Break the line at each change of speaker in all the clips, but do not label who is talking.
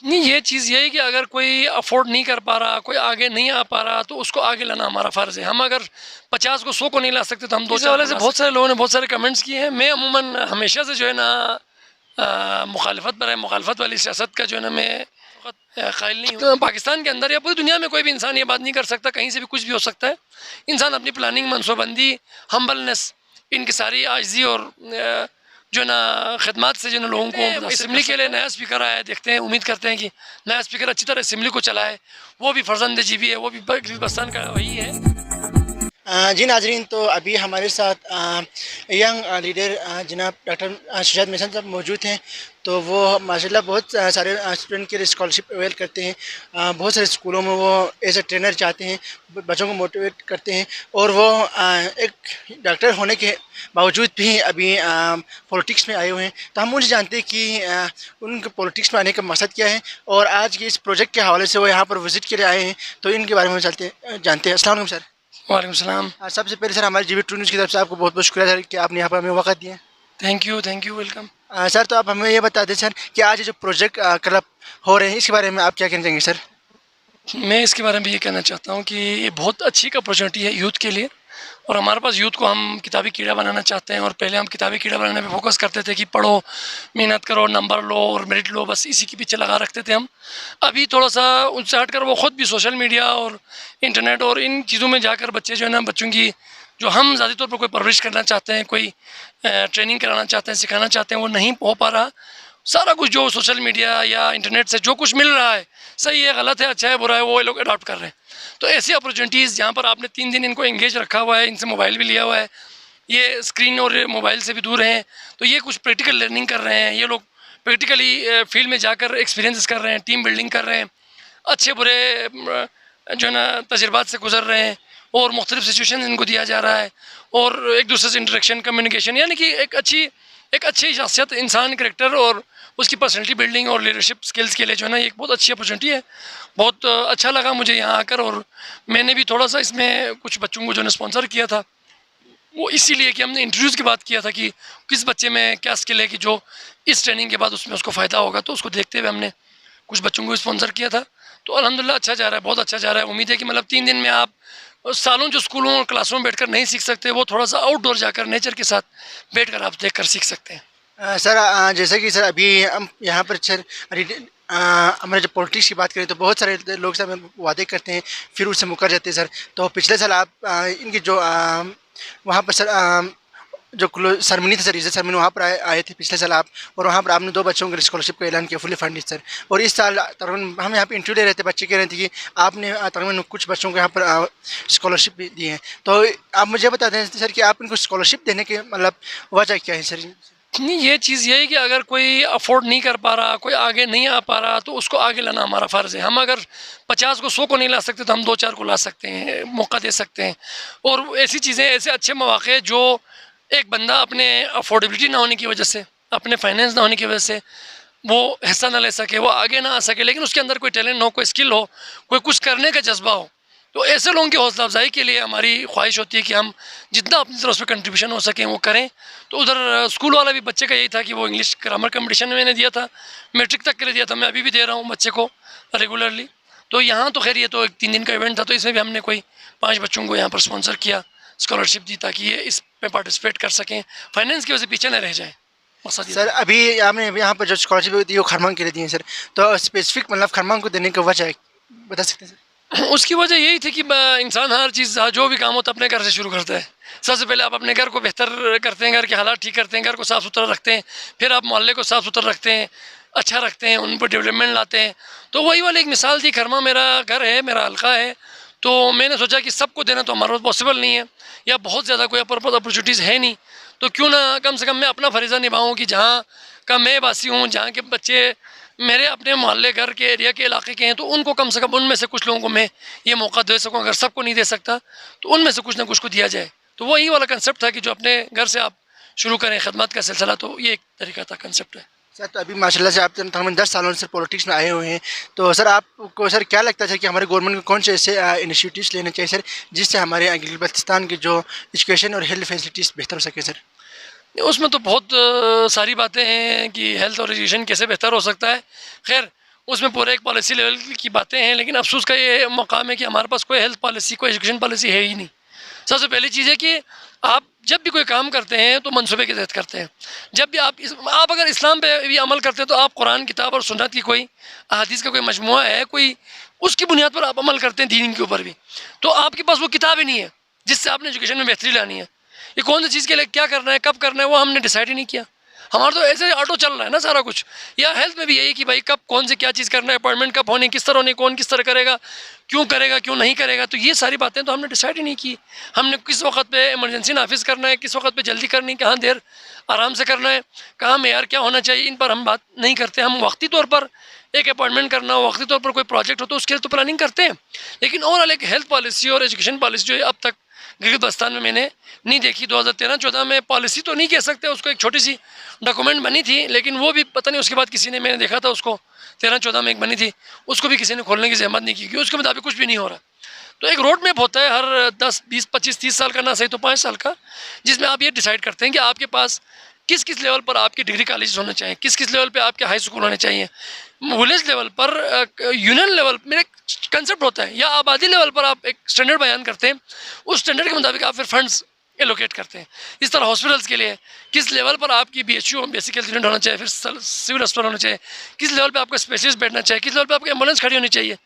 नहीं, ये चीज़ ये है कि अगर कोई अफ़ोर्ड नहीं कर पा रहा, कोई आगे नहीं आ पा रहा, तो उसको आगे लाना हमारा फ़र्ज़ है। हम अगर 50 को 100 को नहीं ला सकते, तो हम 2 इस हवाले से बहुत सारे लोगों ने बहुत सारे कमेंट्स किए हैं। मैं अमूमन हमेशा से जो है ना मुखालफत पर है, मुखालफत वाली सियासत का जो है ना मैं क़ाइल नहीं हूँ। तो पाकिस्तान के अंदर या पूरी दुनिया में कोई भी इंसान ये बात नहीं कर सकता, कहीं से भी कुछ भी हो सकता है। इंसान अपनी प्लानिंग, मनसूबबंदी, हम्बलनेस, इनकी सारी आजिज़ी और जो ना खिदमत से जो ना लोगों को असम्बली के लिए नया स्पीकर आया है, देखते हैं, उम्मीद करते हैं कि नया स्पीकर अच्छी तरह असम्बली को चलाए। वो भी फर्जंद जीबी है, वो भी पाकिस्तान का वही है।
जी नाजरीन, तो अभी हमारे साथ यंग लीडर जनाब डॉक्टर शुजात मिशन साहब मौजूद हैं। तो वो माशाल्लाह बहुत सारे स्टूडेंट के लिए स्कॉलरशिप अवेल करते हैं। बहुत सारे स्कूलों में वो एज ए ट्रेनर चाहते हैं, बच्चों को मोटिवेट करते हैं। और वो एक डॉक्टर होने के बावजूद भी अभी पॉलिटिक्स में आए हुए हैं। तो हम उनसे जानते हैं कि उनके पॉलिटिक्स में आने का मकसद क्या है, और आज के इस प्रोजेक्ट के हवाले से वो यहाँ पर विज़िट के लिए आए हैं। तो इनके बारे में जानते हैं। अस्सलाम वालेकुम सर।
वालेकुम सलाम।
सबसे पहले सर, हमारे जीबी टू न्यूज़ की तरफ से आपको बहुत बहुत शुक्रिया सर कि आपने यहाँ पर हमें वक्त दिया।
Thank you, welcome.
सर, तो आप हमें ये बता दें सर कि आज ये जो प्रोजेक्ट क्लब हो रहे हैं, इसके बारे में आप क्या कहना चाहेंगे सर?
मैं इसके बारे में ये कहना चाहता हूँ कि ये बहुत अच्छी एक अपॉर्चुनिटी है यूथ के लिए। और हमारे पास यूथ को हम किताबी कीड़ा बनाना चाहते हैं। और पहले हम किताबी कीड़ा बनाने पे फोकस करते थे कि पढ़ो, मेहनत करो, नंबर लो और मेरिट लो, बस इसी के पीछे लगा रखते थे हम। अभी थोड़ा सा उनसे हटकर वो ख़ुद भी सोशल मीडिया और इंटरनेट और इन चीज़ों में जाकर बच्चे जो है ना, बच्चों की जो हम ज़्यादा तौर पर कोई परवरिश करना चाहते हैं, कोई ट्रेनिंग कराना चाहते हैं, सिखाना चाहते हैं, वो नहीं हो पा रहा। सारा कुछ जो सोशल मीडिया या इंटरनेट से जो कुछ मिल रहा है, सही है, गलत है, अच्छा है, बुरा है, वो ये लोग अडॉप्ट कर रहे हैं। तो ऐसी अपॉर्चुनिटीज़ जहाँ पर आपने 3 दिन इनको एंगेज रखा हुआ है, इनसे मोबाइल भी लिया हुआ है, ये स्क्रीन और मोबाइल से भी दूर हैं, तो ये कुछ प्रैक्टिकल लर्निंग कर रहे हैं। ये लोग प्रैक्टिकली फील्ड में जाकर एक्सपीरियंसेस कर रहे हैं, टीम बिल्डिंग कर रहे हैं, अच्छे बुरे जो है ना तजर्बात से गुजर रहे हैं, और मुख्तलिफ सिचुएशन इनको दिया जा रहा है, और एक दूसरे से इंटरेक्शन, कम्युनिकेशन, यानी कि एक अच्छी शख्सियत, इंसान करेक्टर और उसकी पर्सनैलिटी बिल्डिंग और लीडरशिप स्किल्स के लिए जो है ना, एक बहुत अच्छी अपॉर्चुनिटी है। बहुत अच्छा लगा मुझे यहाँ आकर। और मैंने भी थोड़ा सा इसमें कुछ बच्चों को जो है स्पॉन्सर किया था, वो इसीलिए कि हमने इंटरव्यूज़ की बात किया था कि किस बच्चे में क्या स्किल है कि जो इस ट्रेनिंग के बाद उसमें उसको फ़ायदा होगा। तो उसको देखते हुए हमने कुछ बच्चों को स्पॉन्सर किया था। तो अल्हम्दुलिल्लाह अच्छा जा रहा है, बहुत अच्छा जा रहा है। उम्मीद है कि मतलब 3 दिन में आप सालों जो स्कूलों और क्लासों में बैठकर नहीं सीख सकते, वो थोड़ा सा आउटडोर जाकर नेचर के साथ बैठकर आप देखकर सीख सकते हैं।
सर, जैसे कि सर अभी हम यहाँ पर सर हमारे जब पॉलिटिक्स की बात करें तो बहुत सारे लोग सर वादे करते हैं, फिर उससे मुकर जाते हैं सर। तो पिछले साल आप इनकी जो वहाँ पर सर जो सरमनी था सर, इज़्ज़त सरमनी, वहाँ पर आए थे पिछले साल आप। और वहाँ पर आपने 2 बच्चों के स्कॉलरशिप का ऐलान किया, फुली फंडेड सर। और इस साल तकरीबन हम यहाँ पे इंटरव्यू ले रहे थे, बच्चे कह रहे थे कि आपने तकरीबन कुछ बच्चों को यहाँ पर स्कॉलरशिप भी दी है। तो आप मुझे बता दें सर कि आप इनको स्कॉलरशिप देने के मतलब वजह क्या है सर?
नहीं, ये चीज़ ये है कि अगर कोई अफ़ोर्ड नहीं कर पा रहा, कोई आगे नहीं आ पा रहा, तो उसको आगे लाना हमारा फ़र्ज़ है। हम अगर 50 को 100 को नहीं ला सकते, तो हम 2-4 को ला सकते हैं, मौका दे सकते हैं। और ऐसी चीज़ें, ऐसे अच्छे मौक़े जो एक बंदा अपने अफोर्डेबिलिटी ना होने की वजह से, अपने फाइनेंस ना होने की वजह से वो हिस्सा ना ले सके, वो आगे ना आ सके, लेकिन उसके अंदर कोई टैलेंट हो, कोई स्किल हो, कोई कुछ करने का जज्बा हो, तो ऐसे लोगों की हौसला अफजाई के लिए हमारी ख्वाहिश होती है कि हम जितना अपनी तरफ से कंट्रीब्यूशन हो सके वो करें। तो उधर स्कूल वाला भी बच्चे का यही था कि वो इंग्लिश ग्रामर कंपटीशन में मैंने दिया था, मैट्रिक तक के लिए दिया था, मैं अभी भी दे रहा हूँ बच्चे को रेगुलरली। तो यहाँ तो खैर ये तो एक 3 दिन का इवेंट था, तो इसमें भी हमने कोई 5 बच्चों को यहाँ पर स्पॉन्सर किया, स्कॉलरशिप दी, ताकि ये इस में पार्टिसिपेट कर सकें, फाइनेंस की वजह से पीछे न रह जाएँ।
सर, अभी आपने यहाँ पर जो स्कॉलरशिप दी वो खरमांग के लिए दी है सर, तो स्पेसिफिक मतलब खरमांग को देने की वजह बता सकते हैं सर?
उसकी वजह यही थी कि इंसान हर चीज़, जो भी काम होता है अपने घर से शुरू करता है। सबसे पहले आप अपने घर को बेहतर करते हैं, घर के हालात ठीक करते हैं, घर को साफ़ सुथरा रखते हैं, फिर आप मोहल्ले को साफ़ सुथरा रखते हैं, अच्छा रखते हैं, उन पर डेवलपमेंट लाते हैं। तो वही वाली एक मिसाल थी। खरमा मेरा घर है, मेरा हल्का है, तो मैंने सोचा कि सबको देना तो हमारे पास पॉसिबल नहीं है, या बहुत ज़्यादा कोई अपॉर्चुनिटीज़ है नहीं, तो क्यों ना कम से कम मैं अपना फ़रीज़ा निभाऊँ कि जहाँ का मैं वासी हूँ, जहाँ के बच्चे मेरे अपने मोहल्ले, घर के एरिया के इलाके के हैं, तो उनको कम से कम उनमें से कुछ लोगों को मैं ये मौका दे सकूं। अगर सबको नहीं दे सकता तो उनमें से कुछ ना कुछ को दिया जाए। तो वही वाला कंसेप्ट था कि जो अपने घर से आप शुरू करें खिदमत का सिलसिला, तो ये एक तरीका था, कंसेप्ट है।
सर, तो अभी माशाल्लाह से आप तकरीबन 10 सालों से पॉलिटिक्स में आए हुए हैं, तो सर आपको सर क्या लगता है सर कि हमारे गवर्नमेंट को कौन से ऐसे इनिशिएटिव्स लेने चाहिए सर, जिससे हमारे गिलगित-बल्तिस्तान की जो एजुकेशन और हेल्थ फैसिलिटीज़ बेहतर हो सके सर?
उसमें तो बहुत सारी बातें हैं कि हेल्थ और एजुकेशन कैसे बेहतर हो सकता है। खैर, उसमें पूरे एक पॉलिसी लेवल की बातें हैं, लेकिन अफसोस का ये मकाम है कि हमारे पास कोई हेल्थ पॉलिसी, कोई एजुकेशन पॉलिसी है ही नहीं। सबसे पहली चीज़ है कि आप जब भी कोई काम करते हैं तो मनसूबे के तहत करते हैं। जब भी आप अगर इस्लाम पे भी अमल करते हैं तो आप कुरान किताब और सुन्नत की कोई अहादीस का कोई मजमुआ है, कोई उसकी बुनियाद पर आप अमल करते हैं दीन के ऊपर भी, तो आपके पास वो किताब ही नहीं है जिससे आपने एजुकेशन में बेहतरी लानी है। ये कौन सी चीज़ के लिए क्या करना है, कब करना है, वो हमने डिसाइड ही नहीं किया। हमारा तो ऐसे ऑटो चल रहा है ना सारा कुछ। या हेल्थ में भी यही कि भाई कब कौन से क्या चीज़ करना है, अपॉइंटमेंट कब होने, किस तरह होने, कौन किस तरह करेगा, क्यों नहीं करेगा, तो ये सारी बातें तो हमने डिसाइड ही नहीं की। हमने किस वक्त पे इमरजेंसी नाफिज करना है, किस वक्त पे जल्दी करनी, कहाँ देर आराम से करना है, कहाँ मेयार क्या होना चाहिए, इन पर हम बात नहीं करते। हम वक्ती तौर पर एक अपॉइंटमेंट करना हो, वक्ती तौर पर कोई प्रोजेक्ट हो तो उसके लिए तो प्लानिंग करते हैं, लेकिन ओवरऑल एक हेल्थ पॉलिसी और एजुकेशन पॉलिसी जो है अब तक गिलगित बल्तिस्तान में मैंने नहीं देखी। 2013-14 में पॉलिसी तो नहीं कह सकते उसको, एक छोटी सी डॉक्यूमेंट बनी थी, लेकिन वो भी पता नहीं उसके बाद किसी ने, मैंने देखा था उसको 13-14 में एक बनी थी, उसको भी किसी ने खोलने की जहमत नहीं की, क्योंकि उसके मुताबिक कुछ भी नहीं हो रहा। तो एक रोड मैप होता है हर 10, 20, 25, 30 साल का, ना सही तो 5 साल का, जिसमें आप ये डिसाइड करते हैं कि आपके पास किस किस लेवल पर आपके डिग्री कॉलेज होने चाहिए, किस किस लेवल पे आपके हाई स्कूल होने चाहिए, विलेज लेवल पर, यूनियन लेवल में एक कंसेप्ट होता है, या आबादी लेवल पर आप एक स्टैंडर्ड बयान करते हैं, उस स्टैंडर्ड के मुताबिक आप फिर फंड्स एलोकेट करते हैं। इस तरह हॉस्पिटल्स के लिए किस लेवल पर आपकी BHU बेसिक हेल्थ यूनिट होना चाहिए, फिर सिविल अस्पताल होना चाहिए, किस लेवल पे आपका स्पेशलिस्ट बैठना चाहिए, किस लेवल पे आपकी एम्बुलेंस खड़ी होनी चाहिए।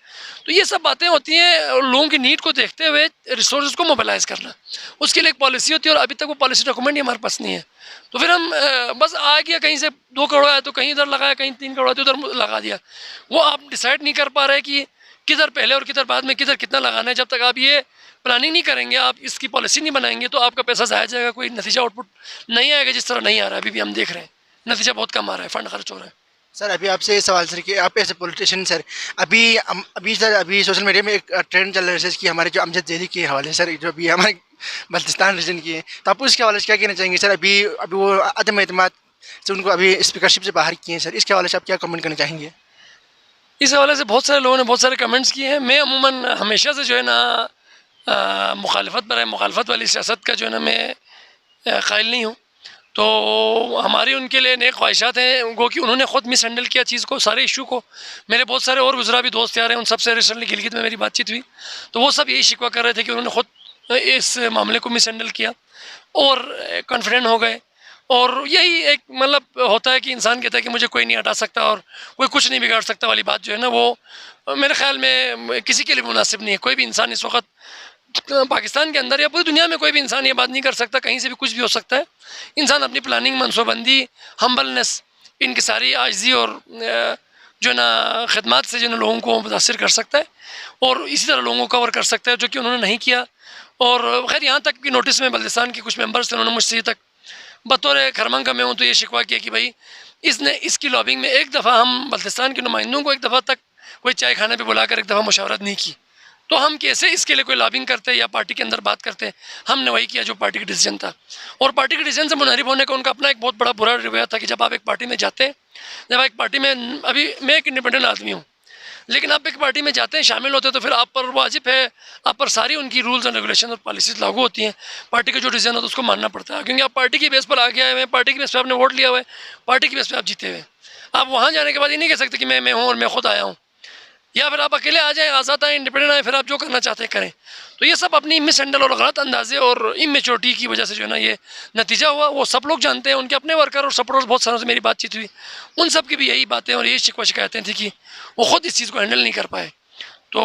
तो ये सब बातें होती हैं लोगों की नीड को देखते हुए रिसोर्स को मोबिलाइज करना, उसके लिए एक पॉलिसी होती है, और अभी तक वो पॉलिसी डॉक्यूमेंट ही हमारे पास नहीं है। तो फिर हम बस आ गया, कहीं से 2 करोड़ आया तो कहीं इधर लगाया, कहीं 3 करोड़ आया तो उधर लगा दिया। वो आप डिसाइड नहीं कर पा रहे कि किधर पहले और किधर बाद में, किधर कितना लगाना है। जब तक आप ये प्लानिंग नहीं करेंगे, आप इसकी पॉलिसी नहीं बनाएंगे, तो आपका पैसा ज़ाया जाएगा, कोई नतीजा आउटपुट नहीं आएगा। जिस तरह नहीं आ रहा है, अभी भी हम देख रहे हैं नतीजा बहुत कम आ रहा है, फंड खर्च हो रहा है।
सर अभी आपसे ये सवाल सर कि आप एज ए पॉलिटिशियन सर, अभी सोशल मीडिया में एक ट्रेंड चल रहा है सर कि हमारे जो अमजद ज़ैदी के हवाले सर, जो अभी हमारे बल्तिस्तान रीजन की है, तो आप उसके हवाले से क्या कहना चाहेंगे सर? अभी अभी वो अदम एतमाद से उनको अभी स्पीकरशिप से बाहर किए हैं सर, इसके हवाले से आप क्या कमेंट करना चाहेंगे?
इस हवाले से बहुत सारे लोगों ने बहुत सारे कमेंट्स किए हैं। मैं अमूमन हमेशा से जो है ना मुखालफत पर है, मुखालफत वाली सियासत का जो है ना मैं कायल नहीं हूँ। तो हमारी उनके लिए नेक ख्वाहिशात हैं, गो कि उन्होंने ख़ुद मिस हैंडल किया चीज़ को, सारे इशू को। मेरे बहुत सारे और गुजरा भी दोस्त यार हैं, उन सबसे रिसेंटली गिलगित में मेरी बातचीत हुई, तो वो सब यही शिकवा कर रहे थे कि उन्होंने ख़ुद इस मामले को मिस हैंडल किया और कॉन्फिडेंट हो गए। और यही एक मतलब होता है कि इंसान कहता है कि मुझे कोई नहीं हटा सकता और कोई कुछ नहीं बिगाड़ सकता वाली बात जो है ना, वो मेरे ख्याल में किसी के लिए मुनासिब नहीं है। कोई भी इंसान इस वक्त पाकिस्तान के अंदर या पूरी दुनिया में कोई भी इंसान ये बात नहीं कर सकता, कहीं से भी कुछ भी हो सकता है। इंसान अपनी प्लानिंग, मनसूबबंदी, हम्बलनेस, इनकी सारी आजिज़ी और जो है ना खिदमत से जो है लोगों को मुतासिर कर सकता है, और इसी तरह लोगों को कवर कर सकता है, जो कि उन्होंने नहीं किया। और खैर यहाँ तक कि नोटिस में बल्तिस्तान के कुछ मेंबर्स थे, उन्होंने मुझसे तक बतौर खरमंग का मैं हूँ तो ये शिकवा किया कि भाई इसकी लॉबिंग में एक दफ़ा हम बल्तिस्तान के नुमाइंदों को एक दफ़ा तक कोई चाय खाने पे बुलाकर एक दफ़ा मुशावरत नहीं की, तो हम कैसे इसके लिए कोई लॉबिंग करते या पार्टी के अंदर बात करते। हमने वही किया जो पार्टी का डिसीजन था, और पार्टी के डिसीजन से मुनहरिफ होने का उनका अपना एक बहुत बड़ा बुरा रवैया था कि जब आप एक पार्टी में जाते हैं, जब एक पार्टी में, अभी मैं एक इंडिपेंडेंट आदमी हूँ, लेकिन आप एक पार्टी में जाते हैं, शामिल होते हैं, तो फिर आप पर वाजिब है, आप पर सारी उनकी रूल्स एंड रेगुलेशन और पॉलिसीज लागू होती हैं। पार्टी का जो डिसीजन होता है उसको मानना पड़ता है, क्योंकि आप पार्टी की बेस पर आगे आए हुए हैं, पार्टी की बेस पर आपने वोट लिया हुआ है, पार्टी की बेस पर आप जीते हुए हैं। आप वहाँ जाने के बाद ये नहीं कह सकते कि मैं हूँ और मैं खुद आया हूँ, या फिर आप अकेले आ जाएँ, आज़ाद आए, इंडिपेंडेंट आए, फिर आप जो करना चाहते हैं करें। तो ये सब अपनी मिस हैंडल और गलत अंदाजे और इमेच्योरिटी की वजह से जो है ना ये नतीजा हुआ। वो सब लोग जानते हैं, उनके अपने वर्कर और सपोर्टर्स, बहुत सारों से मेरी बातचीत हुई, उन सब की भी यही बातें और यही शिकवा शिकायतें थी कि वो ख़ुद इस चीज़ को हैंडल नहीं कर पाए। तो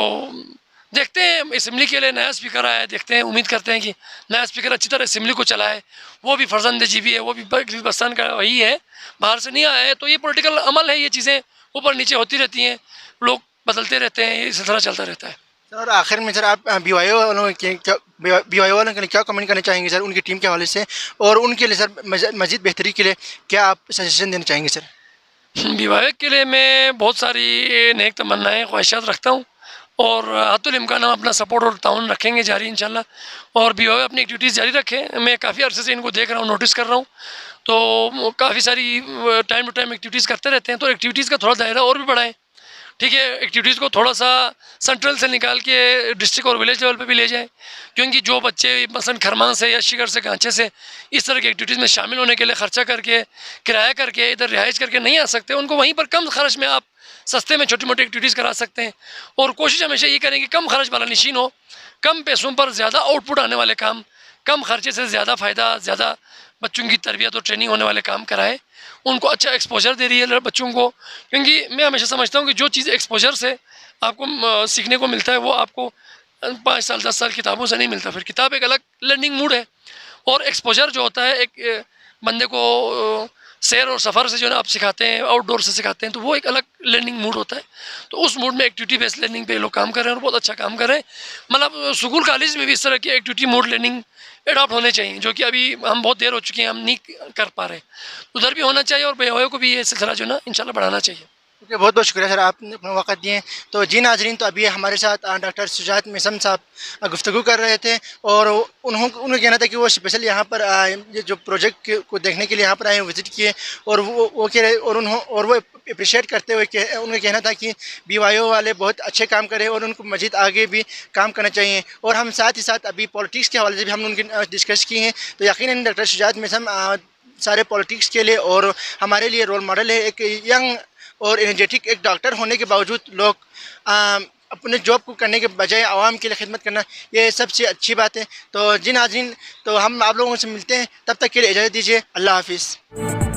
देखते हैं, असम्बली के लिए नया स्पीकर आया है, देखते हैं, उम्मीद करते हैं कि नया स्पीकर अच्छी तरह असम्बली को चलाए। वो भी फर्जंद जीबी है, वो भी बल्तिस्तान का वही है, बाहर से नहीं आया है। तो ये पॉलिटिकल अमल है, ये चीज़ें ऊपर नीचे होती रहती हैं, लोग बदलते रहते हैं, ये सिलसिला चलता रहता है।
सर आखिर में सर आप BYO वालों के क्या, BYO वालों के लिए क्या कमेंट करना चाहेंगे सर, उनकी टीम के हवाले से, और उनके लिए सर मज़ीद बेहतरी के लिए क्या आप सजेशन देना चाहेंगे सर?
BYO के लिए मैं बहुत सारी नेक तमन्नाएँ, ख्वाहिशात रखता हूँ, और हद्दुल इम्कान हम अपना सपोर्ट और ताउन रखेंगे जारी इंशाल्लाह। और BYO अपनी एक्टिविटीज़ जारी रखें। मैं काफ़ी अरसे से इनको देख रहा हूँ, नोटिस कर रहा हूँ, तो काफ़ी सारी टाइम टू टाइम एक्टिविटीज़ करते रहते हैं। तो एक्टिविटीज़ का थोड़ा दायरा और भी बढ़ाएँ, ठीक है। एक्टिविटीज़ को थोड़ा सा सेंट्रल से निकाल के डिस्ट्रिक्ट और विलेज लेवल पे भी ले जाएं, क्योंकि जो बच्चे मसलन खरमान से या शिगर से, गांचे से इस तरह की एक्टिविटीज़ में शामिल होने के लिए ख़र्चा करके, किराया करके, इधर रिहाइश करके नहीं आ सकते, उनको वहीं पर कम खर्च में आप सस्ते में छोटी मोटी एक्टिविटीज़ करा सकते हैं। और कोशिश हमेशा ये करें कि कम खर्च वाला नशीन हो, कम पैसों पर ज़्यादा आउटपुट आने वाले काम, कम खर्चे से ज़्यादा फ़ायदा, ज़्यादा बच्चों की तरबियत और ट्रेनिंग होने वाले काम कराएं। उनको अच्छा एक्सपोजर दे रही है बच्चों को, क्योंकि मैं हमेशा समझता हूँ कि जो चीज़ एक्सपोजर से आपको सीखने को मिलता है वो आपको 5 साल 10 साल किताबों से नहीं मिलता। फिर किताब एक अलग लर्निंग मूड है, और एक्सपोजर जो होता है एक बंदे को सैर और सफ़र से जो है ना आप सिखाते हैं, आउटडोर से सिखाते हैं, तो वो एक अलग लर्निंग मूड होता है। तो उस मूड में एक्टिविटी बेस्ड लर्निंग पे लोग काम कर रहे हैं और बहुत अच्छा काम कर रहे हैं। मतलब स्कूल कॉलेज में भी इस तरह की एक्टिविटी मूड लर्निंग एडॉप्ट होने चाहिए, जो कि अभी हम बहुत देर हो चुकी हैं, हम नहीं कर पा रहे। उधर भी होना चाहिए और बेहोयों को भी ये सिलसिला जो है ना इंशाल्लाह बढ़ाना चाहिए।
ओके, बहुत बहुत शुक्रिया सर, आपने अपना वक़्त दिए। तो जी नाज़रीन, तो अभी हमारे साथ डॉक्टर शुजात मिसम साहब गुफ्तगू कर रहे थे, और उन्हें कहना था कि वो स्पेशल यहाँ पर ये जो प्रोजेक्ट को देखने के लिए यहाँ पर आए, विज़िट किए, और वो कह रहे, और वो अप्रिशिएट करते हुए उनका कहना था कि BYO वाले बहुत अच्छे काम करें और उनको मज़ीद आगे भी काम करना चाहिए। और हम साथ ही साथ अभी पॉलिटिक्स के हवाले से भी हम उनकी डिस्कस की हैं। तो यकीनन डॉक्टर शुजात मिसम सारे पॉलिटिक्स के लिए और हमारे लिए रोल मॉडल है। एक यंग और एनर्जेटिक एक डॉक्टर होने के बावजूद लोग अपने जॉब को करने के बजाय आवाम के लिए खिदमत करना, ये सबसे अच्छी बात है। तो जी नाज़रीन, तो हम आप लोगों से मिलते हैं, तब तक के लिए इजाज़त दीजिए। अल्लाह हाफिज़।